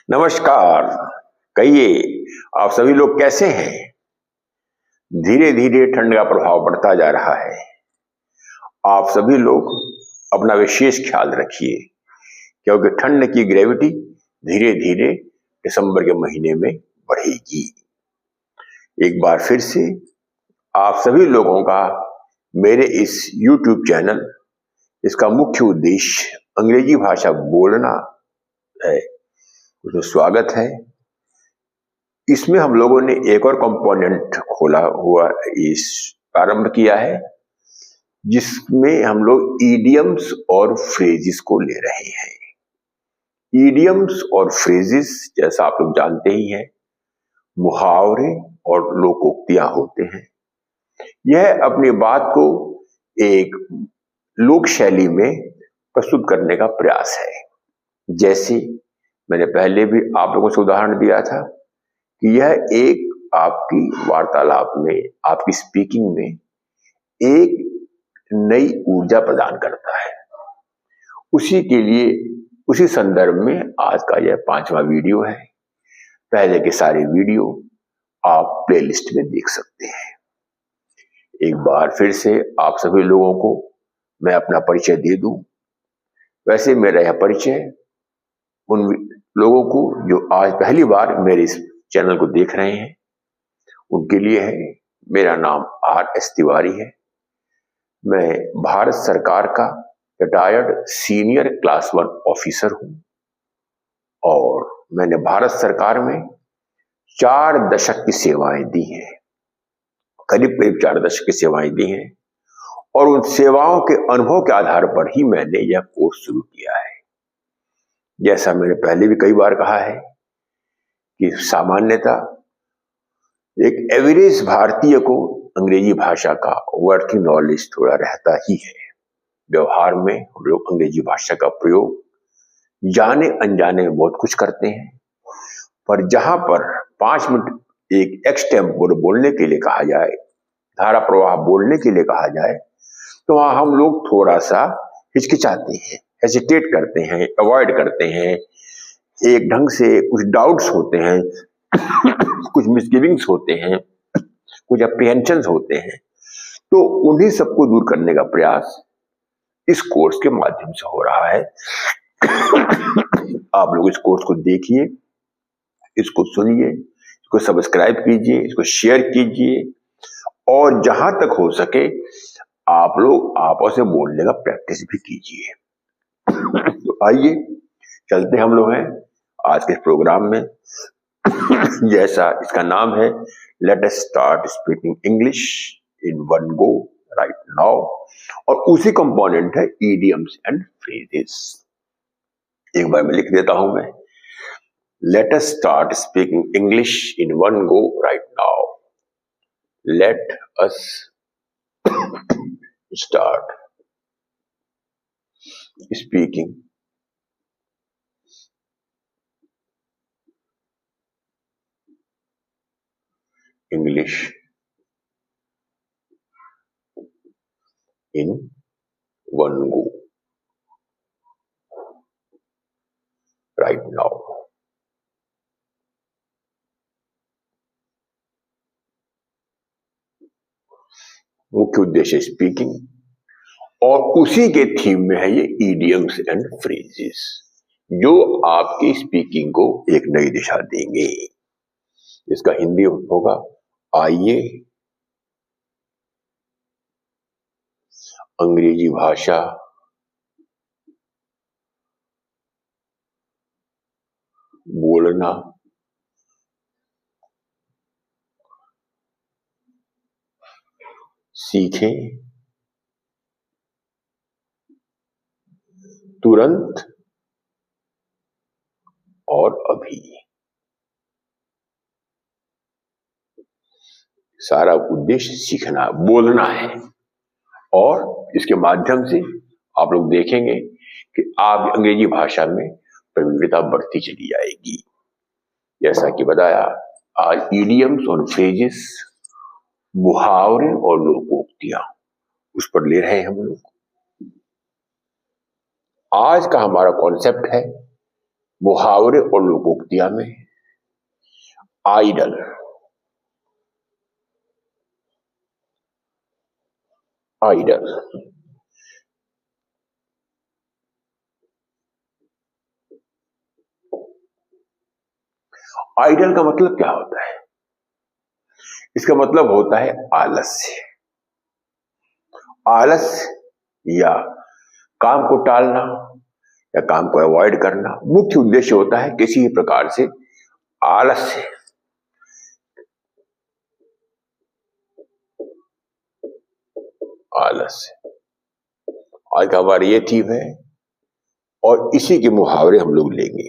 नमस्कार। कहिए, आप सभी लोग कैसे हैं? धीरे धीरे ठंड का प्रभाव बढ़ता जा रहा है। आप सभी लोग अपना विशेष ख्याल रखिए, क्योंकि ठंड की ग्रेविटी धीरे धीरे दिसंबर के महीने में बढ़ेगी। एक बार फिर से आप सभी लोगों का मेरे इस YouTube चैनल, इसका मुख्य उद्देश्य अंग्रेजी भाषा बोलना है, उसमें स्वागत है। इसमें हम लोगों ने एक और कंपोनेंट खोला हुआ प्रारंभ किया है, जिसमें हम लोग ईडियम्स और फ्रेजेस को ले रहे हैं। ईडियम्स और फ्रेजेस, जैसा आप लोग जानते ही हैं, मुहावरे और लोकोक्तियां होते हैं। यह अपनी बात को एक लोक शैली में प्रस्तुत करने का प्रयास है। जैसे मैंने पहले भी आप लोगों से उदाहरण दिया था कि यह एक आपकी वार्तालाप में, आपकी स्पीकिंग में एक नई ऊर्जा प्रदान करता है। उसी के लिए, उसी संदर्भ में आज का यह 5वां वीडियो है। पहले के सारे वीडियो आप प्लेलिस्ट में देख सकते हैं। एक बार फिर से आप सभी लोगों को मैं अपना परिचय दे दूं। वैसे मेरा यह परिचय उन लोगों को जो आज पहली बार मेरे इस चैनल को देख रहे हैं, उनके लिए है। मेरा नाम R.S. तिवारी है। मैं भारत सरकार का रिटायर्ड सीनियर क्लास 1 ऑफिसर हूं और मैंने भारत सरकार में 4 दशक की सेवाएं दी हैं, करीब 4 दशक की सेवाएं दी हैं। और उन सेवाओं के अनुभव के आधार पर ही मैंने यह कोर्स शुरू किया है। जैसा मैंने पहले भी कई बार कहा है कि सामान्यतः एक एवरेज भारतीय को अंग्रेजी भाषा का वर्किंग नॉलेज थोड़ा रहता ही है। व्यवहार में हम लोग अंग्रेजी भाषा का प्रयोग जाने अनजाने में बहुत कुछ करते हैं, पर जहां पर 5 मिनट एक एक्सटेम्पोर बोलने के लिए कहा जाए, धारा प्रवाह बोलने के लिए कहा जाए, तो वहां हम लोग थोड़ा सा हिचकिचाते हैं, हेजिटेट करते हैं, अवॉइड करते हैं। एक ढंग से कुछ डाउट्स होते हैं, कुछ मिसगिविंग्स होते हैं, कुछ अप्रीहेंशंस होते हैं। तो उन्हीं सबको दूर करने का प्रयास इस कोर्स के माध्यम से हो रहा है। आप लोग इस कोर्स को देखिए, इसको सुनिए, इसको सब्सक्राइब कीजिए, इसको शेयर कीजिए और जहां तक हो सके आप लोग आपस में बोलने का प्रैक्टिस भी कीजिए। तो आइए चलते हम लोग हैं आज के प्रोग्राम में। जैसा इसका नाम है, let us start speaking English in one go right now, और उसी कंपोनेंट है इडियम्स एंड फ्रेजेस। एक बार मैं लिख देता हूं मैं, let us start speaking English in one go right now. Let us start speaking English in one go right now. मुख्य उद्देश्य स्पीकिंग और उसी के थीम में है ये इडियम्स एंड फ्रेजेस, जो आपकी स्पीकिंग को एक नई दिशा देंगे। इसका हिंदी होगा, आइए अंग्रेजी भाषा बोलना सीखें तुरंत और अभी। सारा उद्देश्य सीखना, बोलना है, और इसके माध्यम से आप लोग देखेंगे कि आप अंग्रेजी भाषा में प्रवीणता बढ़ती चली जाएगी। जैसा कि बताया, आज इडियम्स और फ्रेजेस, मुहावरे और लोकोक्तियां, उस पर ले रहे हैं हम लोग। आज का हमारा कॉन्सेप्ट है मुहावरे और लोकोक्तियां में आइडल आइडल आइडल का मतलब क्या होता है? इसका मतलब होता है आलस्य। आलस्य या काम को टालना या काम को अवॉइड करना मुख्य उद्देश्य होता है किसी भी प्रकार से आलस्य आलस्य आज का हमारा ये थीम है और इसी के मुहावरे हम लोग लेंगे।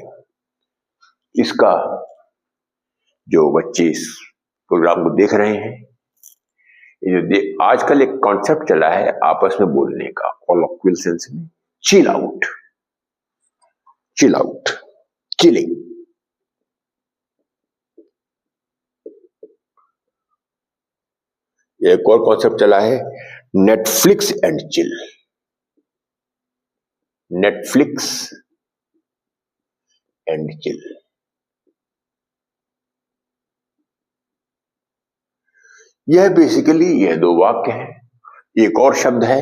इसका जो बच्चे इस प्रोग्राम को देख रहे हैं, ये जो आजकल एक कॉन्सेप्ट चला है आपस में बोलने का कॉलोक्वियल सेंस में, चिल आउट चिलिंग। एक और कॉन्सेप्ट चला है Netflix and chill. Netflix and chill. यह बेसिकली यह दो वाक्य हैं। एक और शब्द है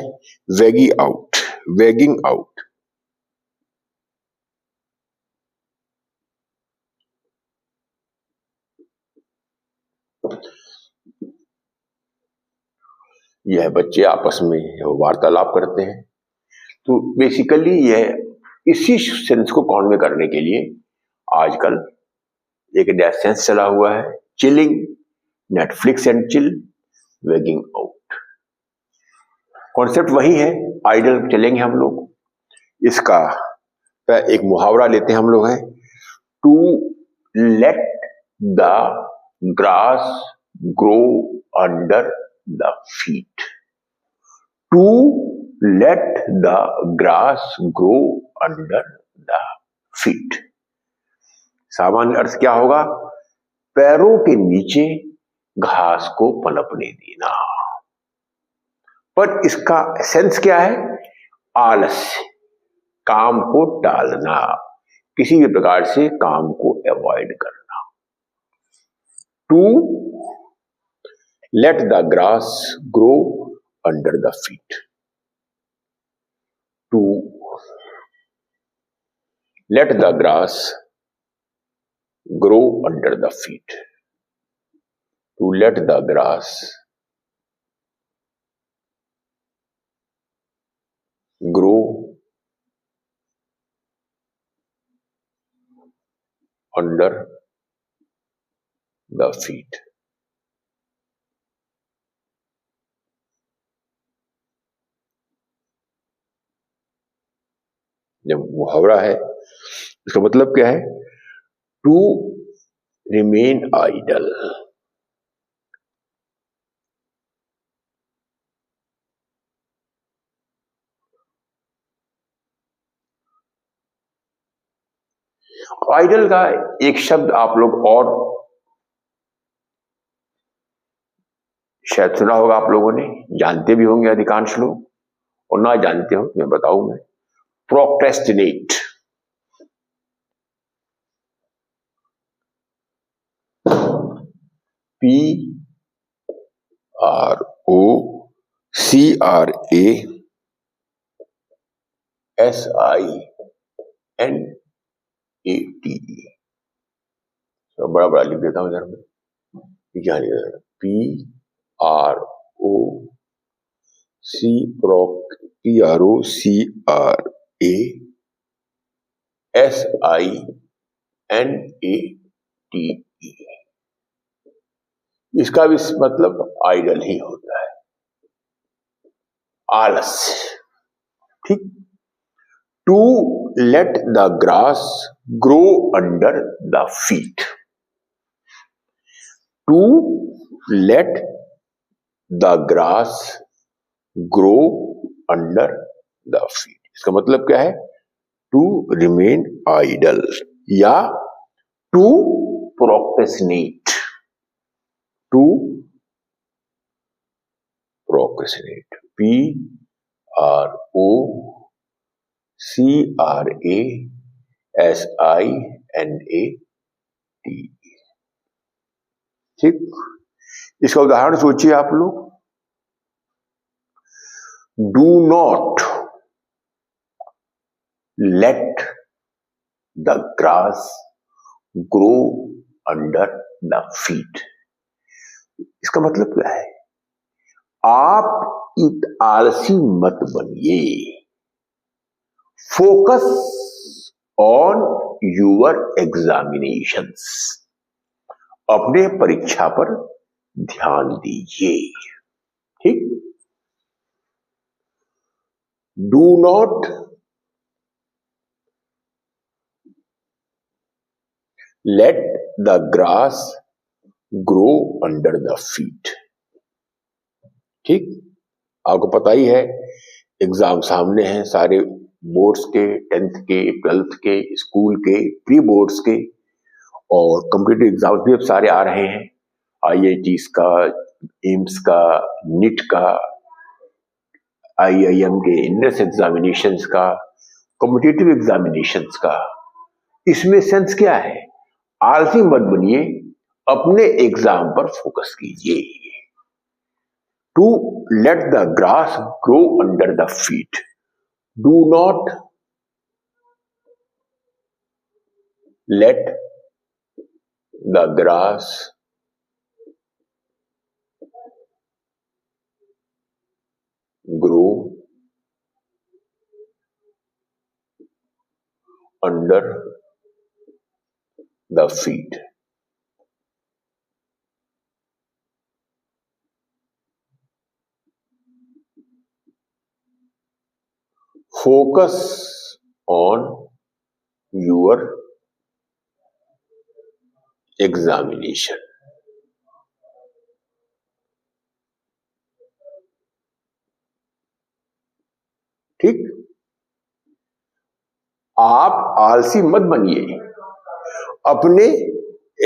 वेगिंग आउट। यह बच्चे आपस में वार्तालाप करते हैं। तो बेसिकली यह इसी सेंस को कॉन्वे करने के लिए आजकल एक नया सेंस चला हुआ है, chilling, Netflix and chill, weighing out. Concept वही है, आइडल चलेंगे हम लोग। इसका एक मुहावरा लेते हैं हम लोग, है to let the grass grow under the feet. To let the grass grow under the feet. सामान्य अर्थ क्या होगा? पैरों के नीचे घास को पनपने देना। पर इसका सेंस क्या है? आलस्य, काम को टालना, किसी भी प्रकार से काम को अवॉइड करना। To let the grass grow under the feet. To let the grass grow under the feet. To let the grass grow under the feet. जब मुहावरा है, इसका मतलब क्या है? To remain idol. आइडल का एक शब्द आप लोग और शायद सुना होगा, आप लोगों ने जानते भी होंगे अधिकांश लोग, और ना जानते हो मैं बताऊं, मैं प्रोक्रेस्टिनेट। PROCRASINATE। तो बड़ा बड़ा लिख देता हूं इधर में, क्या लिख देता हूं? PROCRASINATE। इसका भी मतलब आइडल ही होता है, आलस्य। ठीक। To let the grass grow under the feet. To let the grass grow under the feet. इसका मतलब क्या है? टू रिमेन आइडल या to procrastinate. To procrastinate. PROCRASINATE। SINAT। ठीक, इसका उदाहरण सोचिए आप लोग। Do not let the grass grow under the feet. इसका मतलब क्या है? आप एक आलसी मत बनिए। Focus on your examinations. अपने परीक्षा पर ध्यान दीजिए। ठीक, do not let the grass grow under the feet. ठीक, आपको पता ही है एग्जाम सामने हैं सारे, बोर्ड्स के, 10th के, 12th के, स्कूल के, प्री बोर्ड्स के, और कॉम्पिटिटिव एग्जाम्स भी अब सारे आ रहे हैं। IITs का, एम्स का, नीट का, IIM के एंट्रेंस एग्जामिनेशंस का, कॉम्पिटिटिव एग्जामिनेशंस का। इसमें सेंस क्या है? आलसी मत बनिए, अपने एग्जाम पर फोकस कीजिए। To let the grass grow under the feet. Do not let the grass grow under the feet। Focus on your examination। ठीक, आप आलसी मत बनिए, अपने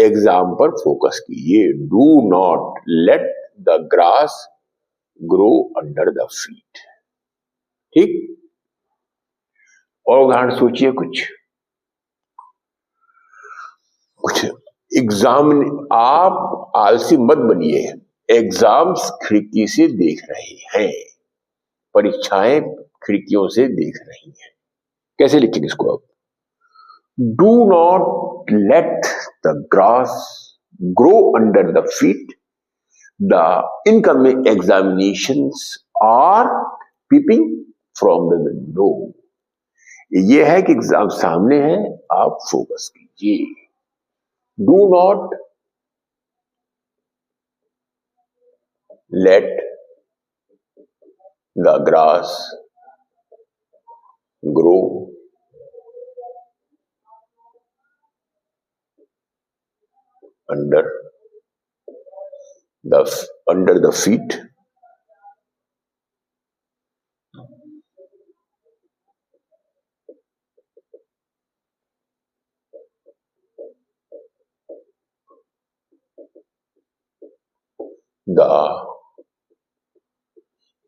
एग्जाम पर फोकस कीजिए। Do not let the grass grow under the feet. ठीक, और उदाहरण सोचिए कुछ। एग्जाम, आप आलसी मत बनिए, एग्जाम्स खिड़की से देख रहे हैं, परीक्षाएं खिड़कियों से देख रही हैं। कैसे लिखेंगे इसको आप? Do not let the grass grow under the feet. The incoming examinations are peeping from the window. ये है कि एग्जाम सामने है, आप फोकस कीजिए। Do not let the grass grow under the feet। The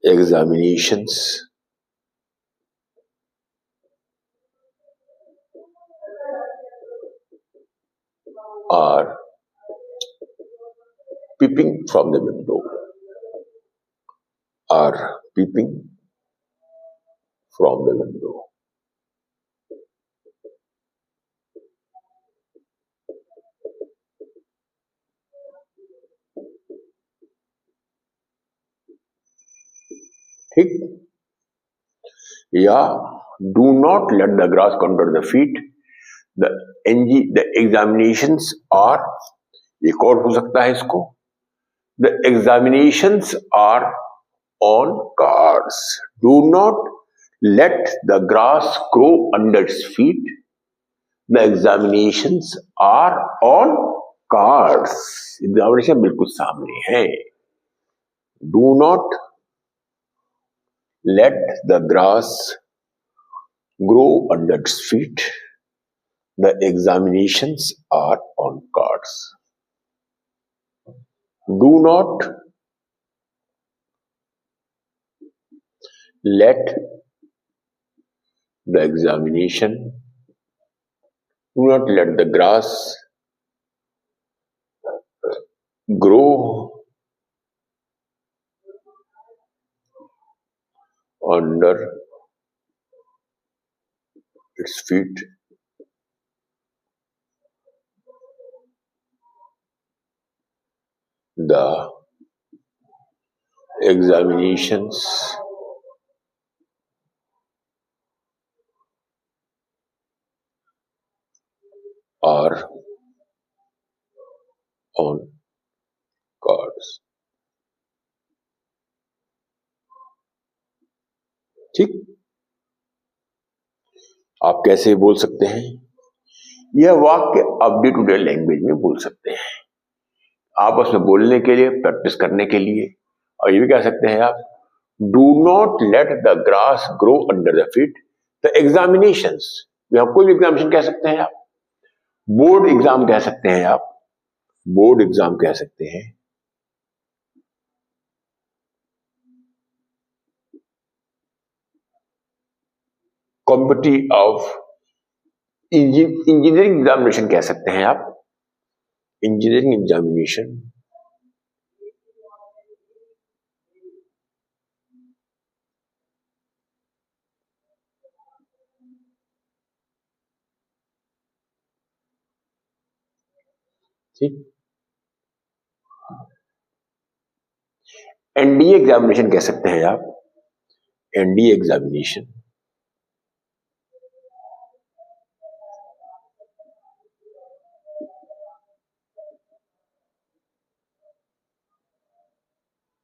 examinations are peeping from the window। Are peeping from the window। ठीक, या do not let the grass come under the feet। the examinations are, एक और हो सकता है इसको, the examinations are on cards। do not let the grass grow under its feet। the examinations are on cards। Examination बिल्कुल सामने है। do not let the grass grow under its feet। the examinations are on cards। do not let the examination Do not let the grass grow under its feet. The examinations are on cards. ठीक, आप कैसे बोल सकते हैं? यह वाक्य आप day to day language में बोल सकते हैं, आपस में बोलने के लिए, प्रैक्टिस करने के लिए। और ये भी कह सकते हैं आप, do not let the grass grow under the feet the examinations. यहां कोई भी एग्जामिनेशन कह सकते हैं आप, बोर्ड एग्जाम कह सकते हैं आप, बोर्ड एग्जाम कह सकते हैं। कॉम्पिटिटिव ऑफ इंजीनियरिंग एग्जामिनेशन कह सकते हैं आप, इंजीनियरिंग एग्जामिनेशन। ठीक, एनडीए एग्जामिनेशन कह सकते हैं आप, एनडीए एग्जामिनेशन।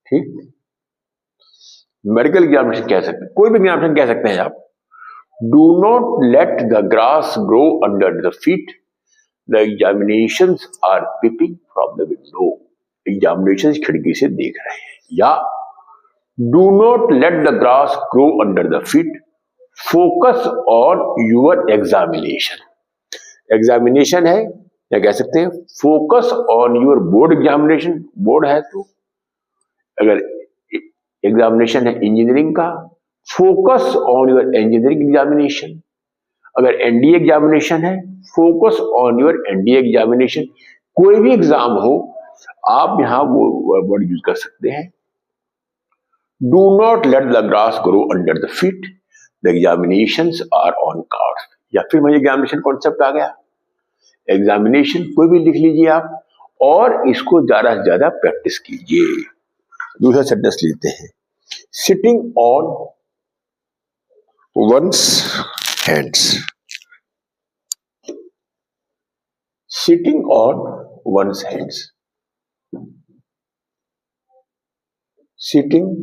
ठीक, मेडिकल एग्जामिनेशन कह सकते हैं, कोई भी एग्जामिनेशन कह सकते हैं आप। Do not let the grass grow under the feet the examinations are peeping from the window. Examination खिड़की से देख रहे हैं। या do not let the grass grow under the feet, focus on your examination. Examination है, या कह सकते हैं focus on your board examination. Board है तो अगर एग्जामिनेशन है इंजीनियरिंग का, focus on your engineering examination. अगर एनडीए एग्जामिनेशन है, focus on your NDA examination. कोई भी एग्जाम हो, आप यहां वो वर्ड यूज कर सकते हैं, do not let the grass grow under the feet the examinations are on cards. या फिर मुझे एग्जामिनेशन कॉन्सेप्ट आ गया। एग्जामिनेशन कोई भी लिख लीजिए आप, और इसको ज्यादा से ज्यादा प्रैक्टिस कीजिए। दूसरा सेंटेंस लेते हैं, sitting on one's hands. Sitting on one's hands. Sitting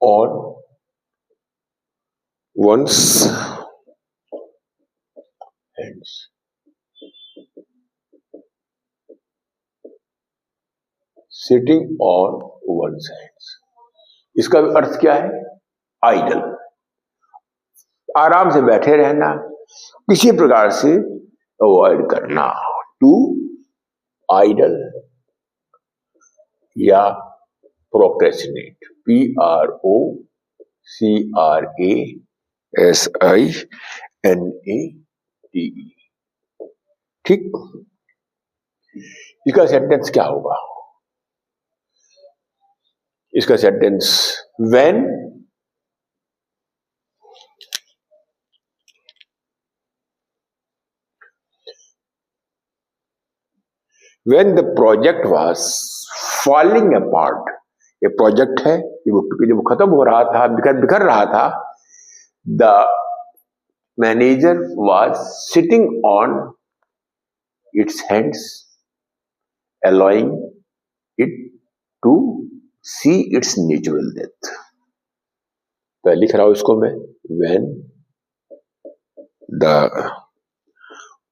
on one's hands. Sitting on one's hands. इसका अर्थ क्या है? आइडल, आराम से बैठे रहना, किसी प्रकार से अवॉइड करना। टू आइडल या प्रोक्रेस्टिनेट, PROCRASINATE। ठीक, इसका सेंटेंस क्या होगा? इसका sentence, when the project was falling apart। ये प्रोजेक्ट है, जब खत्म हो रहा था, बिखर रहा था, the manager was sitting on its hands, allowing it to see its natural death। तो लिख रहा हूं इसको मैं, when the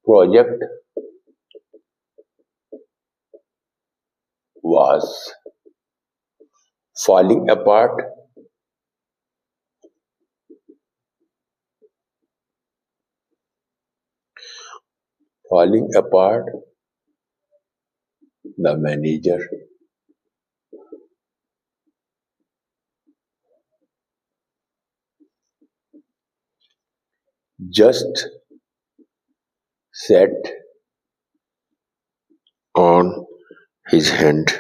project was falling apart, the manager just sat on his hand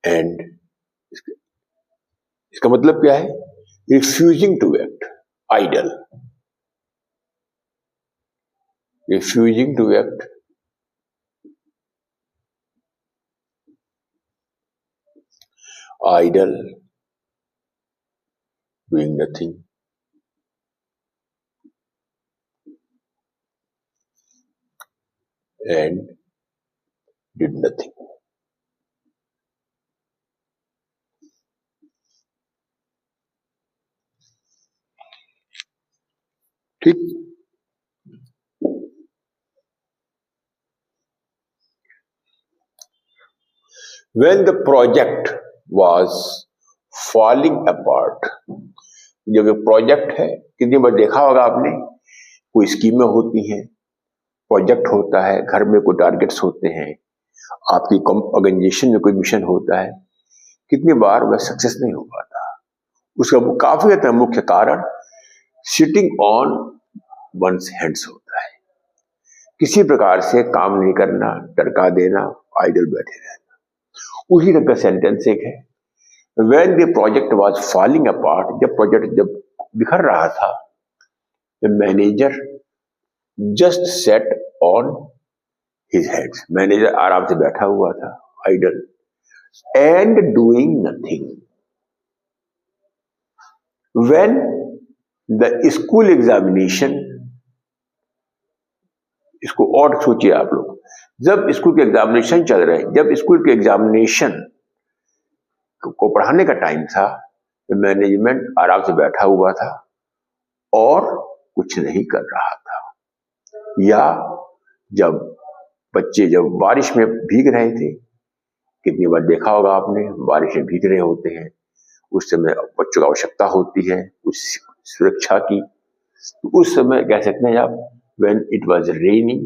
and इसका मतलब क्या है? Refusing to act, idle, refusing to act, idle, doing nothing, and did nothing. ठीक, when the project was falling apart, जब ये project है, कितनी बार देखा होगा आपने, कोई स्कीमें होती हैं, प्रोजेक्ट होता है, घर में कोई टारगेट्स होते हैं, आपकी ऑर्गेनाइजेशन में कोई मिशन होता है, कितनी बार वह सक्सेस नहीं हो पाता। उसका काफी हद तक मुख्य कारण सिटिंग ऑन वंस हैंड्स होता है, किसी प्रकार से काम नहीं करना, टरका देना, आइडल बैठे रहना। उसी तरह का सेंटेंस एक है, when the project was falling apart, जब प्रोजेक्ट जब बिखर रहा था, the manager just sat on his hands, manager आराम से बैठा हुआ था, idle, and doing nothing. When the school examination, इसको और सोचिए आप लोग, जब स्कूल के एग्जामिनेशन चल रहे हैं, जब स्कूल के एग्जामिनेशन को पढ़ाने का टाइम था, तो मैनेजमेंट आराम से बैठा हुआ था और कुछ नहीं कर रहा था। या जब बच्चे जब बारिश में भीग रहे थे, कितनी बार देखा होगा आपने, बारिश में भीग रहे होते हैं, उस समय बच्चों को आवश्यकता होती है कुछ सुरक्षा की, तो उस समय कह सकते हैं आप, when it was raining,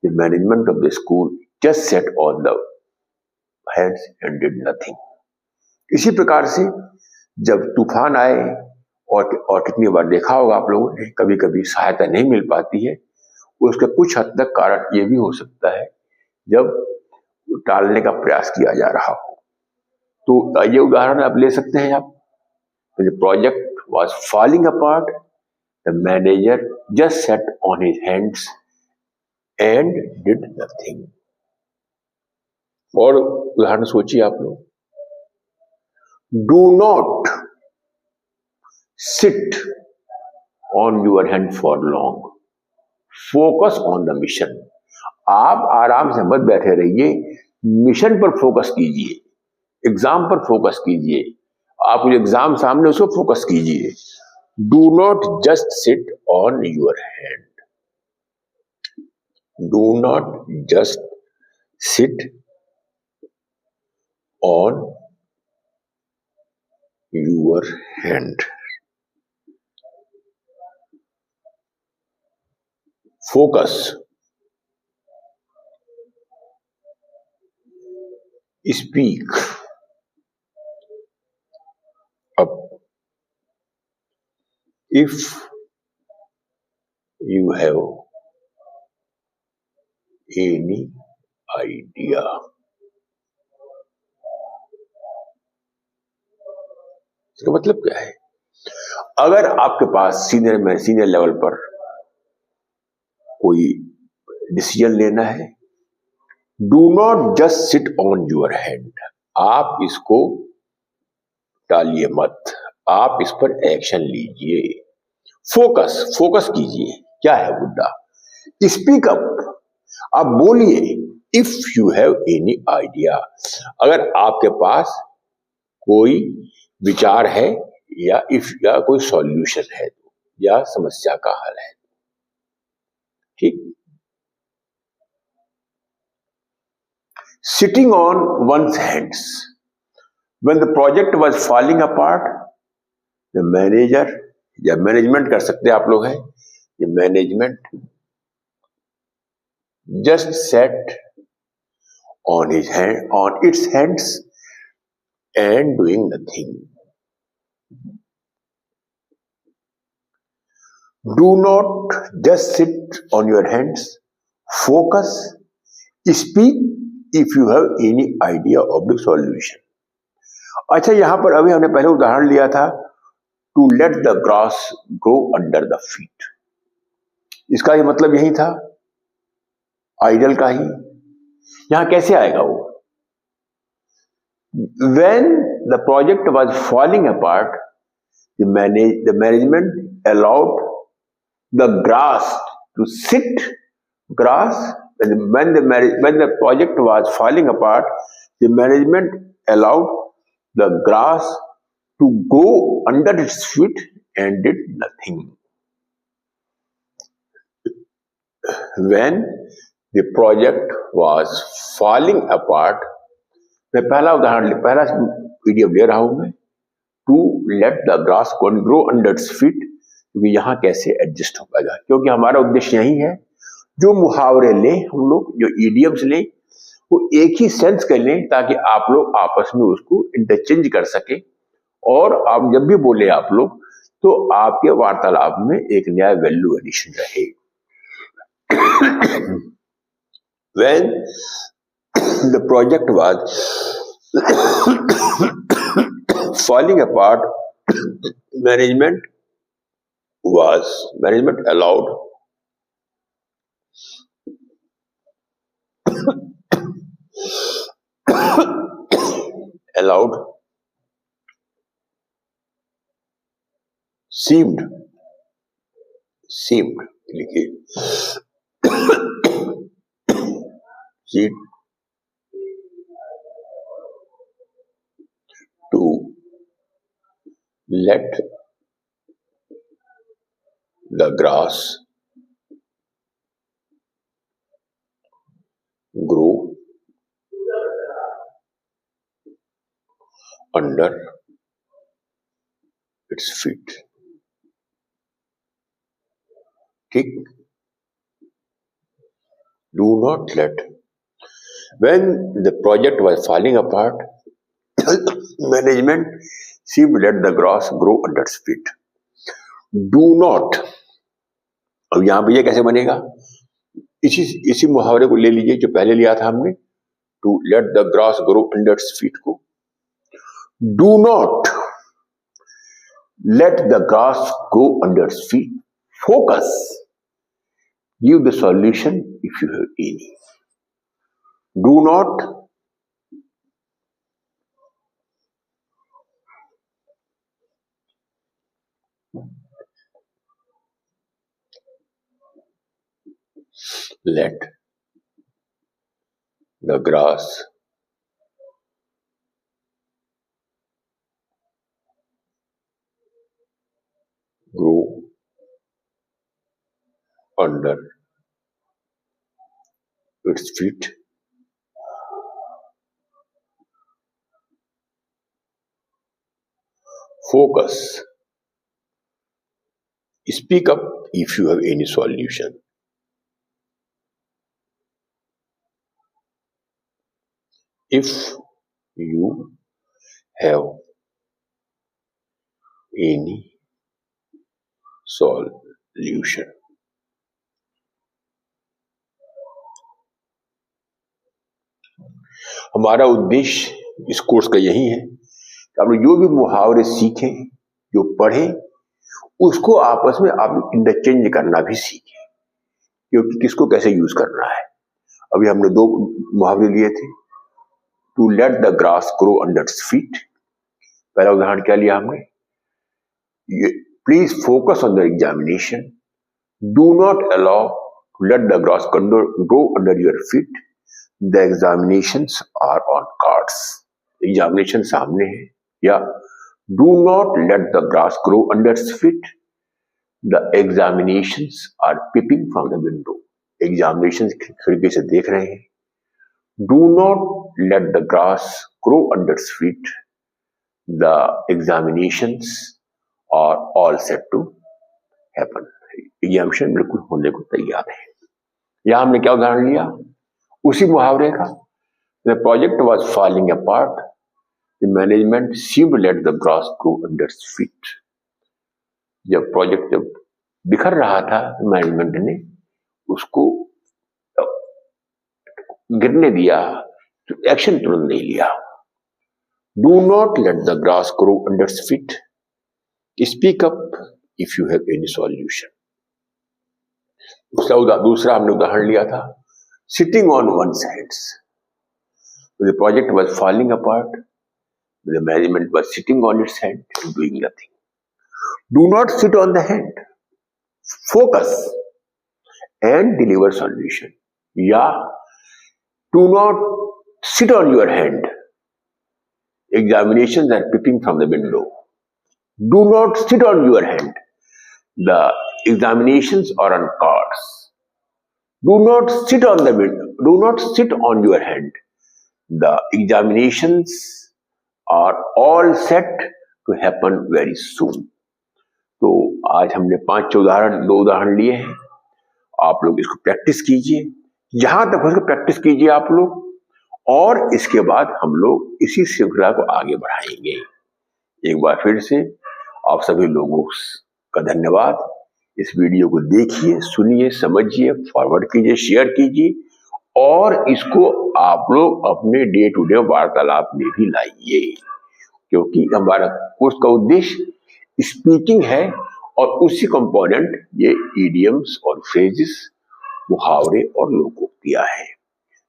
the management of the school just sat on the hands and did nothing. इसी प्रकार से जब तूफान आए और कितनी बार देखा होगा आप लोगों ने, कभी कभी सहायता नहीं मिल पाती है, उसका कुछ हद तक कारण ये भी हो सकता है जब टालने का प्रयास किया जा रहा हो। तो ये उदाहरण आप ले सकते हैं आप, the project was falling apart, the manager just sat on his hands and did nothing. और उदाहरण सोचिए आप लोग, do not sit on your hand for long, focus on the mission. आप आराम से मत बैठे रहिए, मिशन पर फोकस कीजिए, एग्जाम पर फोकस कीजिए, आप एग्जाम सामने उसको फोकस कीजिए। Do not just sit on your hand. Do not just sit on your hand. Focus. Speak up if you have any idea. इसका मतलब क्या है? अगर आपके पास सीनियर लेवल पर कोई डिसीजन लेना है, do not just sit on your hand, आप इसको टालिए मत, आप इस पर एक्शन लीजिए, फोकस कीजिए। क्या है मुद्दा? स्पीक अप, आप बोलिए, if you have any idea, अगर आपके पास कोई विचार है या कोई सॉल्यूशन है या समस्या का हल है। ठीक, sitting on one's hands, when the project was falling apart, the manager या मैनेजमेंट कर सकते आप लोग हैं, ये management just sat on its hands and doing nothing. Do not just sit on your hands. Focus. Speak if you have any idea of the solution. अच्छा, यहां पर अभी हमने पहले उदाहरण लिया था to let the grass grow under the feet. इसका ये मतलब यही था, आइडल का ही। यहां कैसे आएगा वो? When the project was falling apart, the management allowed the grass to sit. When the project was falling apart, the management allowed the grass to grow under its feet and did nothing. When the project was falling apart, मैं पहला PDF ले रहा हूं मैं, to let the grass grow under its feet, क्योंकि यहां कैसे adjust हो पाएगा, क्योंकि हमारा उद्देश्य यही है जो मुहावरे लें हम लोग, जो ईडियम्स लें, वो एक ही सेंस कर लें ताकि आप लोग आपस में उसको इंटरचेंज कर सके, और आप जब भी बोले आप लोग तो आपके वार्तालाप में एक नया वैल्यू एडिशन रहे। When the project was falling apart, management allowed seemed to let the grass grow under its feet. ठीक? Do not let. When the project was falling apart, management seemed to let the grass grow under its feet. Do not. अब यहां पर ये कैसे बनेगा? इसी मुहावरे को ले लीजिए जो पहले लिया था हमने, to let the grass grow under its feet को। Do not let the grass grow under its feet. Focus. Give the solution if you have any. Do not let the grass grow under its feet. Focus. Speak up if you have any solution. If you have any solution. हमारा उद्देश्य इस course का यही है कि आप लोग जो भी मुहावरे सीखें, जो पढ़ें, उसको आपस में आप इंटरचेंज करना भी सीखें, क्योंकि किसको कैसे यूज करना है। अभी हमने 2 मुहावरे लिए थे, to let the grass grow under its feet. पहला उदाहरण क्या लिया हमने? Please focus on the examination. Do not allow to let the grass grow under your feet. The examinations are on cards. Examination सामने है। या do not let the grass grow under its feet. The examinations are peeping from the window. Examination खिड़की से देख रहे हैं। Do not let the grass grow under its feet. The examinations are all set to happen. Examination बिल्कुल होने को तैयार है। यहां हमने क्या उदाहरण लिया? उसी मुहावरे का। The project was falling apart. The management seemed to let the grass grow under its feet. जब बिखर रहा था, मैनेजमेंट ने उसको गिरने दिया, तो एक्शन तुरंत नहीं लिया। Do not let the grass grow under feet, speak up if you have any solution. दूसरा हमने उदाहरण लिया था, sitting on one sides, the project was falling apart, the management was sitting on it's hand and doing nothing. Do not sit on the hand, focus and deliver solution. या do not sit on your hand, examinations are peeping from the window. Do not sit on your hand, the examinations are on cards. Do not sit on the window, do not sit on your hand, the examinations are all set to happen very soon. तो आज हमने दो उदाहरण लिए हैं। आप लोग इसको प्रैक्टिस कीजिए, जहां तक उसको प्रैक्टिस कीजिए आप लोग, और इसके बाद हम लोग इसी श्रृंखला को आगे बढ़ाएंगे। एक बार फिर से आप सभी लोगों का धन्यवाद। इस वीडियो को देखिए, सुनिए, समझिए, फॉरवर्ड कीजिए, शेयर कीजिए, और इसको आप लोग अपने डे टू डे वार्तालाप में भी लाइए, क्योंकि हमारा कोर्स का उद्देश्य स्पीकिंग है, और उसी कंपोनेंट ये इडियम्स और फ्रेजेस, मुहावरे और लोकोक्तियां है।